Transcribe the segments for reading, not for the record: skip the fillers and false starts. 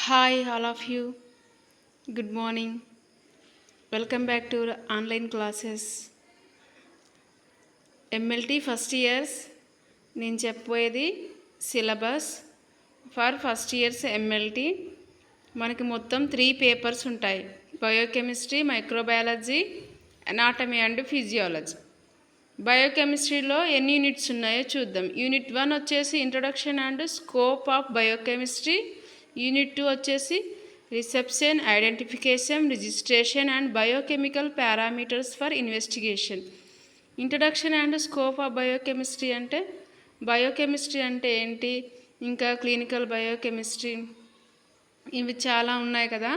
Hi, all of you. Good morning. Welcome back to the online classes. MLT first years నేను చెప్పబోయేది syllabus for first years MLT. మనకి మొత్తం 3 papers ఉంటాయి. Biochemistry, microbiology, anatomy and physiology. బయోకెమిస్ట్రీలో ఎన్ని units ఉన్నాయో చూద్దాం. యూనిట్ 1 వచ్చేసి introduction and scope of biochemistry. Unit 2 వచ్చేసి reception, identification, registration and biochemical parameters for investigation. Introduction and scope of biochemistry అంటే ఏంటి, ఇంకా క్లినికల్ బయోకెమిస్ట్రీ, ఇవి చాలా ఉన్నాయి కదా,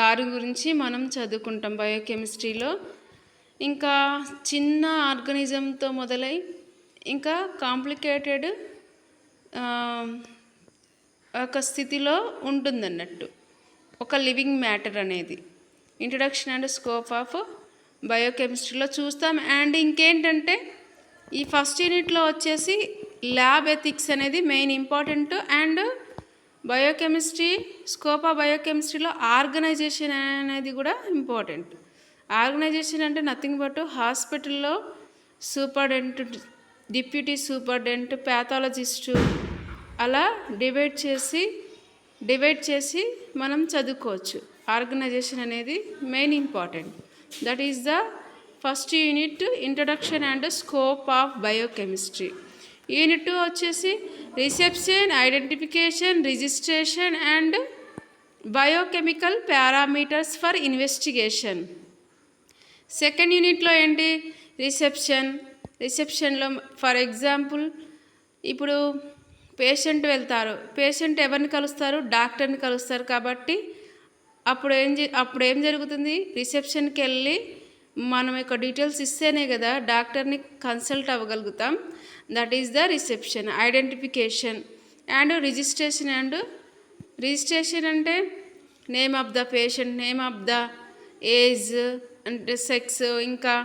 దాని గురించి మనం చదువుకుంటాం బయోకెమిస్ట్రీలో. ఇంకా చిన్న ఆర్గానిజంతో మొదలై ఇంకా కాంప్లికేటెడ్ ఒక స్థితిలో ఉంటుందన్నట్టు ఒక లివింగ్ మ్యాటర్ అనేది ఇంట్రడక్షన్ అండ్ స్కోప్ ఆఫ్ బయోకెమిస్ట్రీలో చూస్తాం. అండ్ ఇంకేంటంటే ఈ ఫస్ట్ యూనిట్లో వచ్చేసి ల్యాబ్ ఎథిక్స్ అనేది main important. And biochemistry scope of బయోకెమిస్ట్రీలో ఆర్గనైజేషన్ అనేది కూడా ఇంపార్టెంట్. ఆర్గనైజేషన్ అంటే నథింగ్ బట్ హాస్పిటల్లో సూపర్డెంట్, డిప్యూటీ సూపర్డెంట్, ప్యాథాలజిస్టు అలా డివైడ్ చేసి మనం చదువుకోవచ్చు. ఆర్గనైజేషన్ అనేది main important. That is the first unit, introduction and scope of biochemistry. Unit 2 వచ్చేసి reception, identification, registration and biochemical parameters for investigation. Second యూనిట్లో ఏంటి, రిసెప్షన్లో ఫర్ ఎగ్జాంపుల్ ఇప్పుడు పేషెంట్ వెళ్తారు, పేషెంట్ ఎవరిని కలుస్తారు, డాక్టర్ని కలుస్తారు. కాబట్టి అప్పుడు ఏం జరుగుతుంది, రిసెప్షన్కి వెళ్ళి మనం యొక్క డీటెయిల్స్ ఇస్తేనే కదా డాక్టర్ని కన్సల్ట్ అవ్వగలుగుతాం. That is the reception. Identification and registration అంటే name of the patient, name of the age అంటే సెక్స్, ఇంకా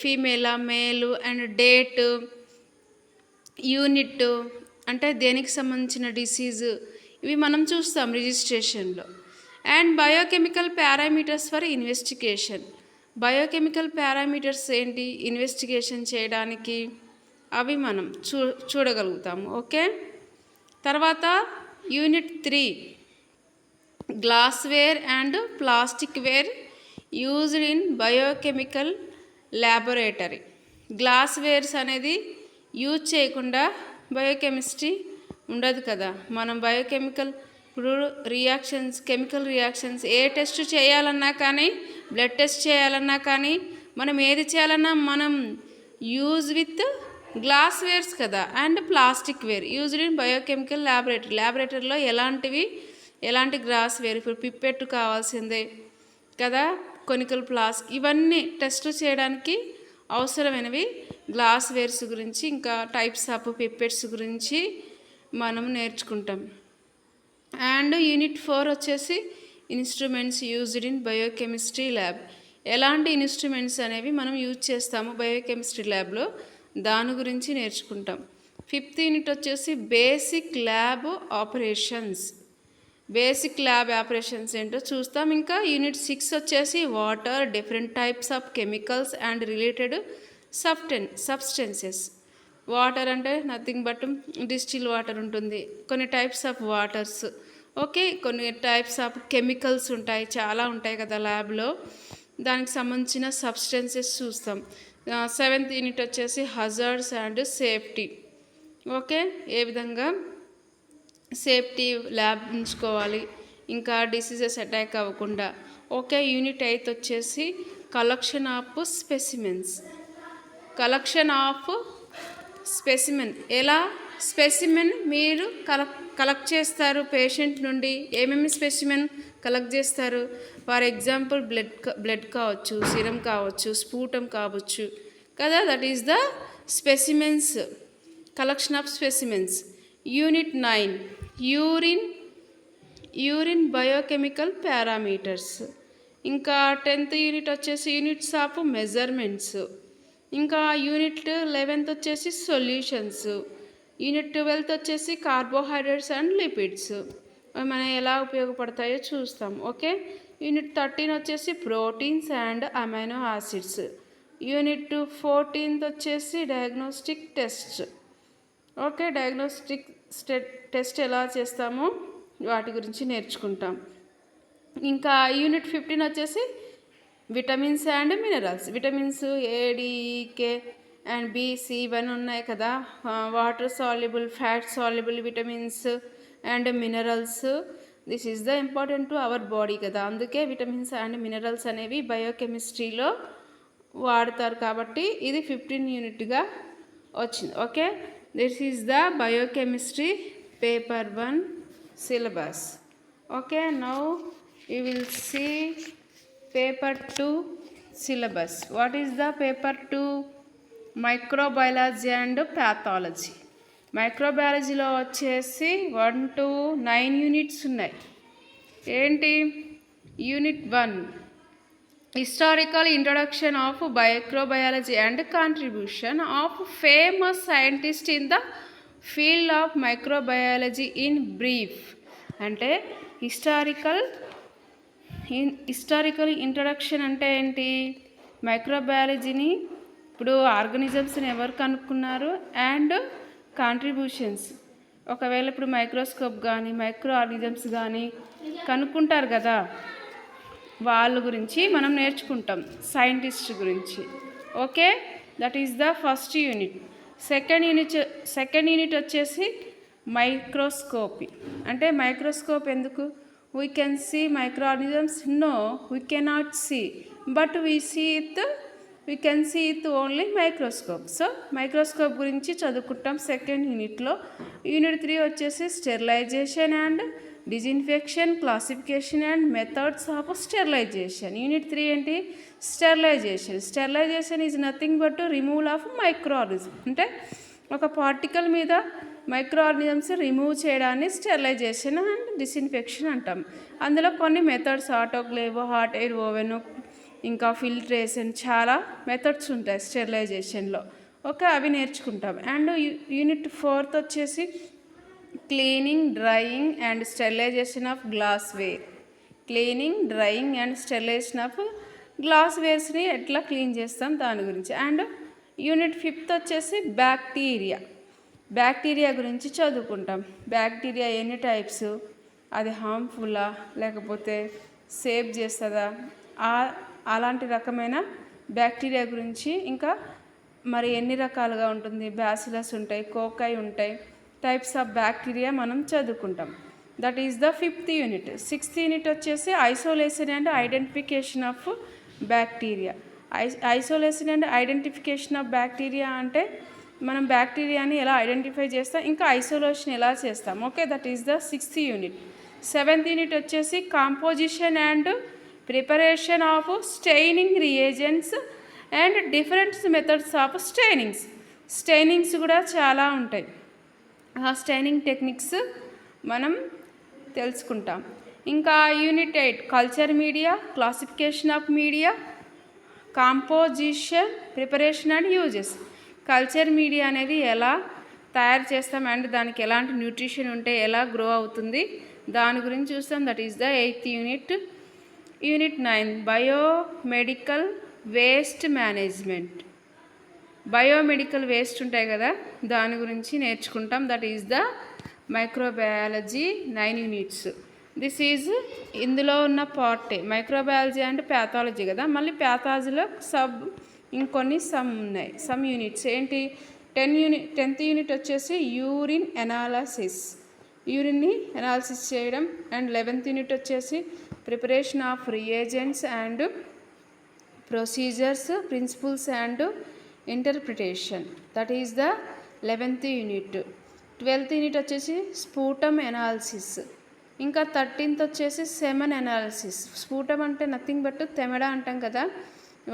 ఫీమేలా మేలు అండ్ డేట్, యూనిట్ అంటే దేనికి సంబంధించిన డిసీజు, ఇవి మనం చూస్తాం రిజిస్ట్రేషన్లో. And biochemical parameters for investigation. Biochemical parameters ఏంటి, ఇన్వెస్టిగేషన్ చేయడానికి అవి మనం చూడగలుగుతాము. ఓకే, తర్వాత unit 3 glassware and plastic ware used in biochemical laboratory. Glasswares అనేది యూజ్ చేయకుండా బయోకెమిస్ట్రీ ఉండదు కదా. మనం బయోకెమికల్ ఇప్పుడు కెమికల్ రియాక్షన్స్ ఏ టెస్ట్ చేయాలన్నా కానీ, బ్లడ్ టెస్ట్ చేయాలన్నా కానీ, మనం ఏది చేయాలన్నా మనం యూజ్ విత్ గ్లాస్వేర్స్ కదా. And plastic ware used in biochemical ల్యాబొరేటరీలో ఎలాంటి గ్లాస్వేర్, ఇప్పుడు పిప్పెట్టు కావాల్సిందే కదా, కొనికల్ ఫ్లాస్క్, ఇవన్నీ టెస్ట్ చేయడానికి అవసరమైనవి గ్లాస్వేర్స్ గురించి, ఇంకా టైప్స్ ఆఫ్ పిప్పెట్స్ గురించి మనం నేర్చుకుంటాం. అండ్ యూనిట్ 4 వచ్చేసి instruments used in biochemistry lab. ఎలాంటి ఇన్స్ట్రుమెంట్స్ అనేవి మనం యూజ్ చేస్తాము బయోకెమిస్ట్రీ ల్యాబ్లో, దాని గురించి నేర్చుకుంటాం. 5th యూనిట్ వచ్చేసి basic lab operations. Basic lab operations ఏంటో చూస్తాం. ఇంకా యూనిట్ 6 వచ్చేసి water, different types of chemicals and related substances. Water అంటే నథింగ్ బట్ డిస్టిల్ వాటర్ ఉంటుంది, కొన్ని టైప్స్ ఆఫ్ వాటర్స్. ఓకే, కొన్ని టైప్స్ ఆఫ్ కెమికల్స్ ఉంటాయి, చాలా ఉంటాయి కదా ల్యాబ్లో, దానికి సంబంధించిన సబ్స్టెన్సెస్ చూస్తాం. 7th యూనిట్ వచ్చేసి హజార్డ్స్ అండ్ సేఫ్టీ. ఓకే, ఏ విధంగా సేఫ్టీ ల్యాబ్ ఉంచుకోవాలి, ఇంకా డిసీజెస్ అటాక్ అవ్వకుండా. ఓకే, యూనిట్ 8 వచ్చేసి కలెక్షన్ ఆఫ్ స్పెసిమెన్. ఎలా స్పెసిమెన్ మీరు కలెక్ట్ చేస్తారు పేషెంట్ నుండి, ఏమేమి స్పెసిమెన్ కలెక్ట్ చేస్తారు. ఫర్ ఎగ్జాంపుల్ బ్లడ్ కావచ్చు, సిరం కావచ్చు, స్పూటం కావచ్చు కదా. That is the specimens, collection of specimens. Unit 9 urine biochemical parameters. ఇంకా 10th యూనిట్ వచ్చేసి యూనిట్స్ ఆఫ్ మెజర్మెంట్స్. ఇంకా యూనిట్ 11th వచ్చేసి సొల్యూషన్స్. యూనిట్ 12th వచ్చేసి కార్బోహైడ్రేట్స్ అండ్ లిపిడ్స్. మన ఎలా ఉపయోగపడతాయో చూస్తాం. ఓకే, యూనిట్ 13 వచ్చేసి proteins and amino acids. Unit 14 వచ్చేసి diagnostic test. Okay, diagnostic test ఎలా చేస్తామో వాటి గురించి నేర్చుకుంటాం. ఇంకా యూనిట్ 15 వచ్చేసి vitamins and minerals. Vitamins A D K E and B C ఇవన్నీ ఉన్నాయి కదా. Water soluble, fat soluble vitamins and minerals. This is the important to our body కదా. అందుకే విటమిన్స్ అండ్ మినరల్స్ అనేవి బయోకెమిస్ట్రీలో వాడతారు కాబట్టి ఇది 15 యూనిట్గా వచ్చింది. Okay, this is the biochemistry paper 1 syllabus. Okay, now you will see paper 2 syllabus. What is the paper 2? Microbiology and pathology. మైక్రోబయాలజీలో వచ్చేసి 1 to 9 units ఉన్నాయి. ఏంటి? Unit 1 historical introduction of microbiology and contribution of famous scientist in the field of microbiology in brief. అంటే historical introduction అంటే ఏంటి? మైక్రోబయాలజీని ఇప్పుడు ఆర్గనిజమ్స్ని ఎవరు కనుక్కున్నారు and contributions. ఒకవేళ ఇప్పుడు మైక్రోస్కోప్ కానీ మైక్రో ఆర్గనిజమ్స్ కానీ కనుక్కుంటారు కదా, వాళ్ళ గురించి మనం నేర్చుకుంటాం, సైంటిస్ట్ గురించి. Okay, that is the first unit. Second unit వచ్చేసి మైక్రోస్కోపీ. అంటే మైక్రోస్కోప్ ఎందుకు? We can see microorganisms? No, we cannot see, but we can see with only microscope. So microscope గురించి చదువుకుంటాం సెకండ్ యూనిట్లో. యూనిట్ 3 వచ్చేసి sterilization and disinfection, classification and methods of sterilization. Unit 3 ఏంటి? Sterilization. Sterilization is nothing but removal of microorganism. అంటే ఒక particle మీద microorganisms remove చేయడాన్ని sterilisation and disinfection అంటాం. అందులో కొన్ని methods, autoclave, hot air oven, ఇంకా ఫిల్ట్రేషన్, చాలా మెథడ్స్ ఉంటాయి స్టెరిలైజేషన్లో. ఓకే, అవి నేర్చుకుంటాం. అండ్ యూనిట్ 4 వచ్చేసి cleaning, drying and sterilization of glassware. Cleaning, drying and sterilization of గ్లాస్వేర్స్ని ఎట్లా క్లీన్ చేస్తాం దాని గురించి. అండ్ యూనిట్ 5 వచ్చేసి బ్యాక్టీరియా గురించి చదువుకుంటాం. బ్యాక్టీరియా ఎన్ని టైప్స్, అది హార్మ్ఫుల్లా లేకపోతే సేవ్ చేస్తుందా, అలాంటి రకమైన బ్యాక్టీరియా గురించి. ఇంకా మరి ఎన్ని రకాలుగా ఉంటుంది, బ్యాసిలస్ ఉంటాయి, కోకై ఉంటాయి, టైప్స్ ఆఫ్ బ్యాక్టీరియా మనం చదువుకుంటాం. That is the 5th unit. 6th unit వచ్చేసి isolation and identification of bacteria. Isolation and identification of bacteria అంటే మనం బ్యాక్టీరియాని ఎలా ఐడెంటిఫై చేస్తాం, ఇంకా ఐసోలేషన్ ఎలా చేస్తాం. Okay, that is the 6th unit. 7th unit వచ్చేసి composition and preparation of staining reagents and different methods of stainings కూడా చాలా ఉంటాయి. ఆ స్టెయినింగ్ టెక్నిక్స్ మనం తెలుసుకుంటాం. ఇంకా unit 8 culture media, classification of media, composition, preparation and uses. Culture media అనేది ఎలా తయారు చేస్తాం అండ్ దానికి ఎలాంటి న్యూట్రిషన్ ఉంటే ఎలా గ్రో అవుతుంది దాని గురించి చూస్తాం. That is the 8th unit. Unit 9 biomedical waste management. Biomedical waste ఉంటాయి కదా, దాని గురించి నేర్చుకుంటాం. That is the microbiology 9 units. This is ఇందులో ఉన్న పార్టే మైక్రోబయాలజీ అండ్ ప్యాథాలజీ కదా. మళ్ళీ ప్యాథాలజీలో ఇంకొన్ని ఉన్నాయి సమ్ యూనిట్స్. ఏంటి? 10th యూనిట్ వచ్చేసి యూరిన్ ఎనాలసిస్, యూరిన్ని ఎనాలిసిస్ చేయడం. అండ్ 11th యూనిట్ వచ్చేసి preparation of reagents and procedures, principles and interpretation. That is the 11th unit. 12th unit వచ్చేసి స్ఫూటమ్ ఎనాలిసిస్. ఇంకా 13th వచ్చేసి సెమన్ ఎనాలిసిస్. స్ఫూటం అంటే nothing but తెమెడ అంటాం కదా,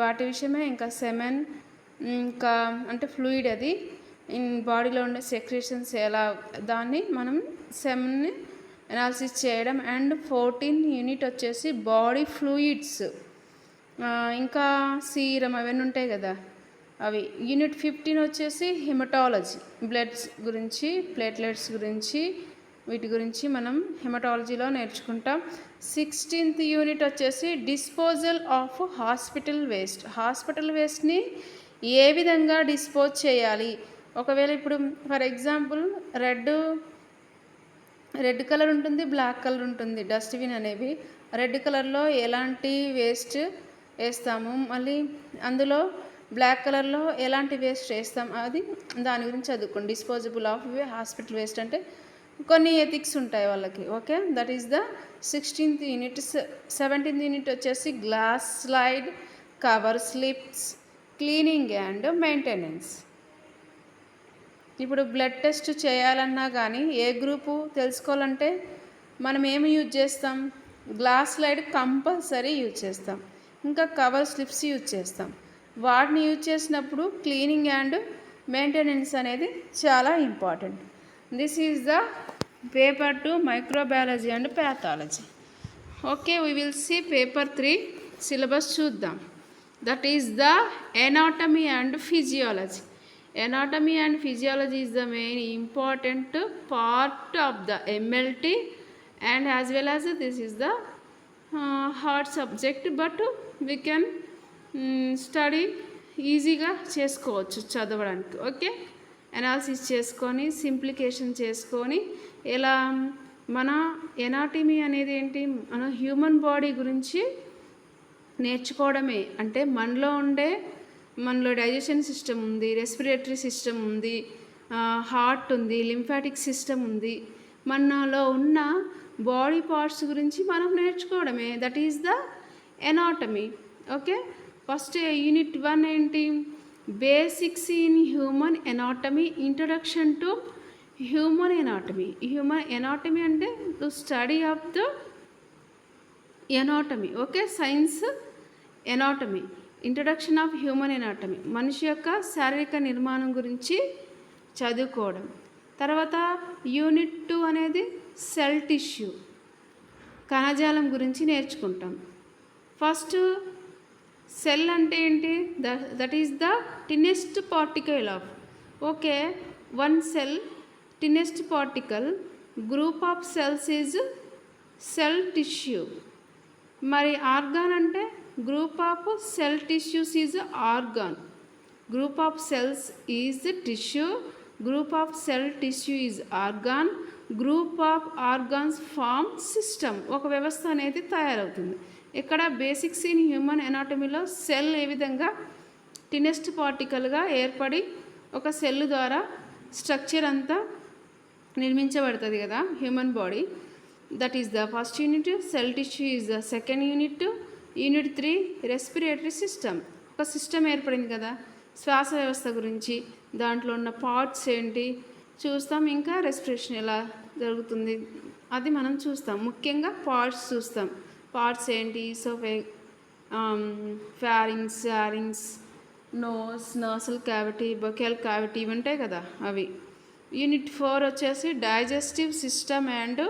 వాటి విషయమే. ఇంకా సెమెన్ ఇంకా అంటే ఫ్లూయిడ్, అది బాడీలో ఉండే సెక్రేషన్స్ ఎలా, దాన్ని మనం సెమెన్ని ఎనాలిసిస్ చేయడం. అండ్ 14th యూనిట్ వచ్చేసి బాడీ ఫ్లూయిడ్స్, ఇంకా సీరం అవన్నీ ఉంటాయి కదా అవి. యూనిట్ 15 వచ్చేసి హిమటాలజీ, బ్లడ్స్ గురించి, ప్లేట్లెట్స్ గురించి, వీటి గురించి మనం హెమటాలజీలో నేర్చుకుంటాం. 16th యూనిట్ వచ్చేసి disposal of hospital waste. Hospital వేస్ట్ని ఏ విధంగా డిస్పోజ్ చేయాలి, ఒకవేళ ఇప్పుడు ఫర్ ఎగ్జాంపుల్ రెడ్ కలర్ ఉంటుంది, బ్లాక్ కలర్ ఉంటుంది డస్ట్బిన్ అనేవి. రెడ్ కలర్లో ఎలాంటి వేస్ట్ వేస్తాము, మళ్ళీ అందులో బ్లాక్ కలర్లో ఎలాంటి వేస్ట్ వేస్తాం, అది దాని గురించి చదువుకోండి. డిస్పోజబుల్ ఆఫ్ హాస్పిటల్ వేస్ట్ అంటే కొన్ని ఎథిక్స్ ఉంటాయి వాళ్ళకి. Okay, that is the 16th unit. 17th unit వచ్చేసి glass slide, cover slips, cleaning and maintenance. ఇప్పుడు బ్లడ్ టెస్ట్ చేయాలన్నా కానీ ఏ గ్రూపు తెలుసుకోవాలంటే మనం ఏమి యూజ్ చేస్తాం, గ్లాస్ స్లైడ్ కంపల్సరీ యూజ్ చేస్తాం, ఇంకా కవర్ స్లిప్స్ యూజ్ చేస్తాం. వాటిని యూజ్ చేసినప్పుడు క్లీనింగ్ అండ్ మెయింటెనెన్స్ అనేది చాలా important. This is the paper 2 microbiology and pathology. Okay, we will see paper 3 syllabus చూద్దాం. That is the anatomy and physiology. Anatomy and physiology is the main important part of the MLT, and as well as this is the hard subject, but we can study ఈజీగా చేసుకోవచ్చు చదవడానికి. Okay, analysis చేసుకొని సింప్లికేషన్ చేసుకొని ఎలా మన anatomy అనేది ఏంటి, మన హ్యూమన్ బాడీ గురించి నేర్చుకోవడమే. అంటే మనలో డైజెషన్ సిస్టమ్ ఉంది, రెస్పిరేటరీ సిస్టమ్ ఉంది, హార్ట్ ఉంది, లింఫాటిక్ సిస్టమ్ ఉంది. మనలో ఉన్న బాడీ పార్ట్స్ గురించి మనం నేర్చుకోవడమే. That is the anatomy. Okay, first unit 1 ఏంటి, basics in human anatomy, introduction to human anatomy. Human anatomy అంటే to study of the anatomy. Okay, science anatomy, introduction of human anatomy, మనిషి యొక్క శారీరక నిర్మాణం గురించి చదువుకోవడం. తర్వాత యూనిట్ 2 అనేది సెల్ టిష్యూ, కణజాలం గురించి నేర్చుకుంటాం. ఫస్ట్ సెల్ అంటే ఏంటి, that is the tiniest particle of. Okay, one cell, tiniest particle, group of cells is cell tissue. మరి ఆర్గాన్ అంటే group of cell tissues is organ. Group of cells is tissue, group of cell tissue is organ, group of organs form system. ఒక వ్యవస్థ అనేది తయారవుతుంది. ఇక్కడ basics in human ఎనాటమీలో cell ఏ విధంగా టినెస్ట్ పార్టికల్గా ఏర్పడి ఒక సెల్ ద్వారా స్ట్రక్చర్ అంతా నిర్మించబడుతుంది కదా human body. That is the first unit. Cell tissue is the second unit. Unit 3 respiratory system. ఒక సిస్టమ్ ఏర్పడింది కదా శ్వాస వ్యవస్థ గురించి, దాంట్లో ఉన్న పార్ట్స్ ఏంటి చూస్తాం, ఇంకా రెస్పిరేషన్ ఎలా జరుగుతుంది అది మనం చూస్తాం. ముఖ్యంగా పార్ట్స్ చూస్తాం. పార్ట్స్ ఏంటి, pharynx, larynx, nose, nasal cavity, buccal cavity ఇవి ఉంటాయి కదా అవి. యూనిట్ 4 వచ్చేసి digestive system and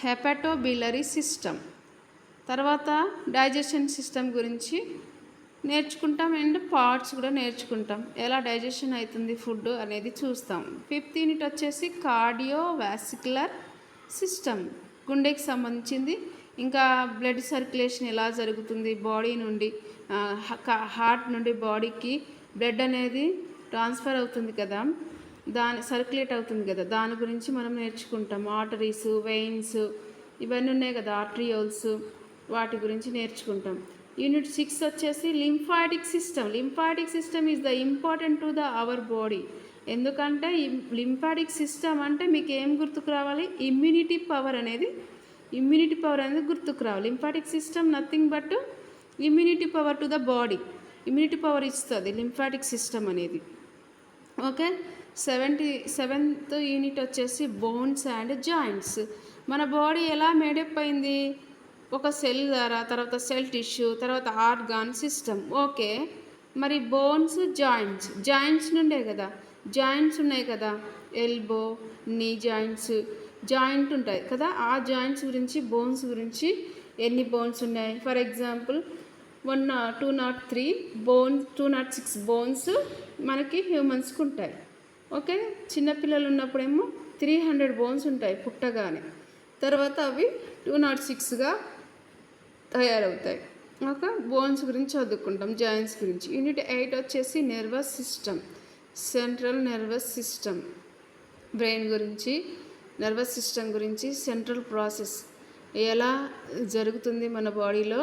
hepatobiliary system. తర్వాత డైజెషన్ సిస్టమ్ గురించి నేర్చుకుంటాం అండ్ పార్ట్స్ కూడా నేర్చుకుంటాం, ఎలా డైజెషన్ అవుతుంది ఫుడ్ అనేది చూస్తాం. 5th యూనిట్ వచ్చేసి కార్డియోవాస్కులర్ సిస్టమ్, గుండెకి సంబంధించింది. ఇంకా బ్లడ్ సర్క్యులేషన్ ఎలా జరుగుతుంది, బాడీ నుండి హార్ట్ నుండి బాడీకి బ్లడ్ అనేది ట్రాన్స్ఫర్ అవుతుంది కదా, సర్క్యులేట్ అవుతుంది కదా, దాని గురించి మనం నేర్చుకుంటాం. ఆర్టరీస్, వెయిన్స్ ఇవన్నీ ఉన్నాయి కదా, ఆర్ట్రియోల్స్, వాటి గురించి నేర్చుకుంటాం. యూనిట్ 6 వచ్చేసి lymphatic system. Lymphatic system is the important to the our body. ఎందుకంటే ఈ లింఫాటిక్ సిస్టమ్ అంటే మీకు ఏం గుర్తుకు రావాలి, ఇమ్యూనిటీ పవర్ అనేది గుర్తుకు రావాలి. Lymphatic system nothing but immunity power to the body, immunity power ఇస్తుంది లింఫాటిక్ సిస్టమ్ అనేది. ఓకే, 7th యూనిట్ వచ్చేసి బోన్స్ అండ్ జాయింట్స్. మన బాడీ ఎలా మేడప్ అయింది, ఒక సెల్ ద్వారా, తర్వాత సెల్ టిష్యూ, తర్వాత ఆర్గాన్ సిస్టమ్. ఓకే, మరి బోన్స్, జాయింట్స్ నుండే కదా, జాయింట్స్ ఉన్నాయి కదా, ఎల్బో, నీ జాయింట్ ఉంటాయి కదా, ఆ జాయింట్స్ గురించి, బోన్స్ గురించి ఎన్ని బోన్స్ ఉన్నాయి. ఫర్ ఎగ్జాంపుల్ 203 బోన్స్, 206 బోన్స్ మనకి హ్యూమన్స్కి ఉంటాయి. ఓకే, చిన్నపిల్లలు ఉన్నప్పుడేమో 300 బోన్స్ ఉంటాయి పుట్టగానే. తర్వాత అవి 206గా తయారవుతాయి. ఓకే, బోన్స్ గురించి చదువుకుంటాం, జాయింట్స్ గురించి. యూనిట్ 8 వచ్చేసి nervous system, central nervous system, brain గురించి, నర్వస్ సిస్టమ్ గురించి, సెంట్రల్ ప్రాసెస్ ఎలా జరుగుతుంది మన బాడీలో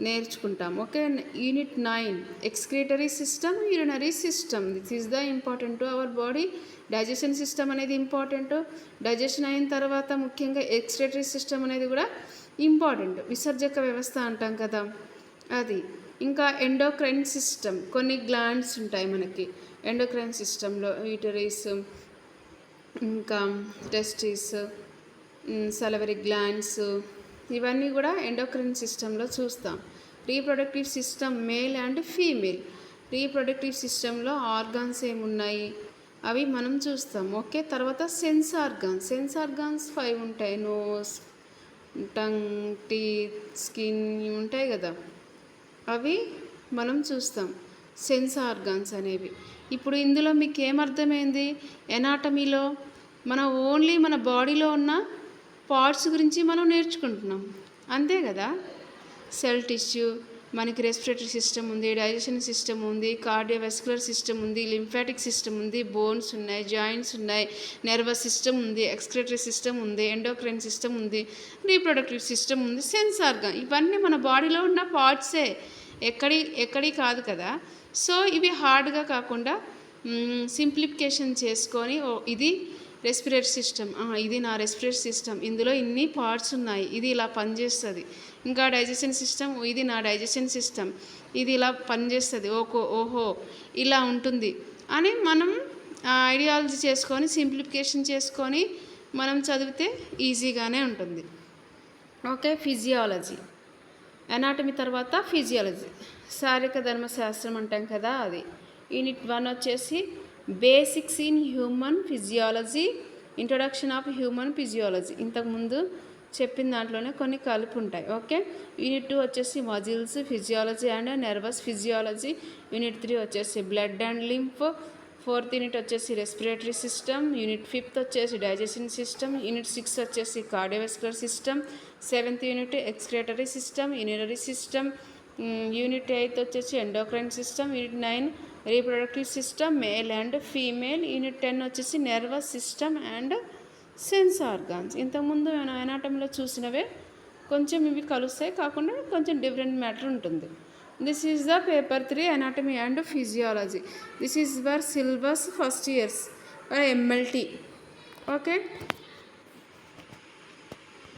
నేర్చుకుంటాం. Okay, unit 9 excretory system, urinary system. This is the important to our body. Digestion system అనేది ఇంపార్టెంట్. డైజెషన్ అయిన తర్వాత ముఖ్యంగా ఎక్స్క్రీటరీ సిస్టమ్ అనేది కూడా ఇంపార్టెంట్. విసర్జక వ్యవస్థ అంటాం కదా అది. ఇంకా ఎండోక్రైన్ సిస్టమ్, కొన్ని గ్లాండ్స్ ఉంటాయి మనకి ఎండోక్రైన్ సిస్టంలో, యూటరీస్, ఇంకా టెస్టిస్, సలవరీ గ్లాండ్స్, ఇవన్నీ కూడా ఎండోక్రైన్ సిస్టంలో చూస్తాం. Reproductive system male and female. Reproductive సిస్టంలో ఆర్గాన్స్ ఏమున్నాయి అవి మనం చూస్తాం. ఓకే, తర్వాత సెన్స్ ఆర్గాన్స్. సెన్స్ ఆర్గాన్స్ 5 ఉంటాయి. నోస్, టంగ్, టీత్, స్కిన్ ఉంటాయి కదా, అవి మనం చూస్తాం సెన్స్ ఆర్గాన్స్ అనేవి. ఇప్పుడు ఇందులో మీకు ఏమర్థమైంది? ఎనాటమీలో ఓన్లీ మన బాడీలో ఉన్న పార్ట్స్ గురించి మనం నేర్చుకుంటున్నాం, అంతే కదా. సెల్ టిష్యూ, మనకి రెస్పిరేటరీ సిస్టమ్ ఉంది, డైజెషన్ సిస్టమ్ ఉంది, కార్డియోవాస్కులర్ సిస్టమ్ ఉంది, లింఫాటిక్ సిస్టమ్ ఉంది, బోన్స్ ఉన్నాయి, జాయింట్స్ ఉన్నాయి, నర్వస్ సిస్టమ్ ఉంది, ఎక్స్క్రీటరీ సిస్టమ్ ఉంది, ఎండోక్రైన్ సిస్టమ్ ఉంది, రీప్రొడక్టివ్ సిస్టమ్ ఉంది, సెన్స్ ఆర్గాన్. ఇవన్నీ మన బాడీలో ఉన్న పార్ట్సే, ఎక్కడి కాదు కదా. సో ఇవి హార్డ్గా కాకుండా సింప్లిఫికేషన్ చేసుకొని, ఇది రెస్పిరేటరీ సిస్టమ్, ఇది నా రెస్పిరేటరీ సిస్టమ్, ఇందులో ఇన్ని పార్ట్స్ ఉన్నాయి, ఇది ఇలా పనిచేస్తుంది. ఇంకా డైజెషన్ సిస్టమ్, ఇది నా డైజెషన్ సిస్టమ్, ఇది ఇలా పనిచేస్తుంది, ఓహో ఇలా ఉంటుంది అని మనం ఐడియాలజీ చేసుకొని, సింప్లిఫికేషన్ చేసుకొని మనం చదివితే ఈజీగానే ఉంటుంది. Okay, physiology. ఎనాటమీ తర్వాత ఫిజియాలజీ, శారీరక ధర్మశాస్త్రం అంటాం కదా అది. యూనిట్ 1 వచ్చేసి basics in human physiology, introduction of human physiology. ఇంతకుముందు చెప్పిన దాంట్లోనే కొన్ని కలిపి ఉంటాయి. ఓకే, యూనిట్ 2 వచ్చేసి muscles physiology and nervous physiology. Unit 3 వచ్చేసి blood and lymph. 4th unit వచ్చేసి రెస్పిరేటరీ సిస్టమ్. యూనిట్ 5th వచ్చేసి డైజెషన్ సిస్టమ్. యూనిట్ 6 వచ్చేసి cardiovascular system. 7th unit excretory system, urinary system. Unit 8 వచ్చేసి endocrine system. Unit 9 reproductive system male and female. Unit 10 వచ్చేసి nervous system and sense organs. ఇంతకుముందు ఎనాటమీలో చూసినవే కొంచెం ఇవి కలుస్తాయి, కాకుండా కొంచెం డిఫరెంట్ మ్యాటర్ ఉంటుంది. This is the paper 3 anatomy and physiology. This is your syllabus first years or MLT. Okay.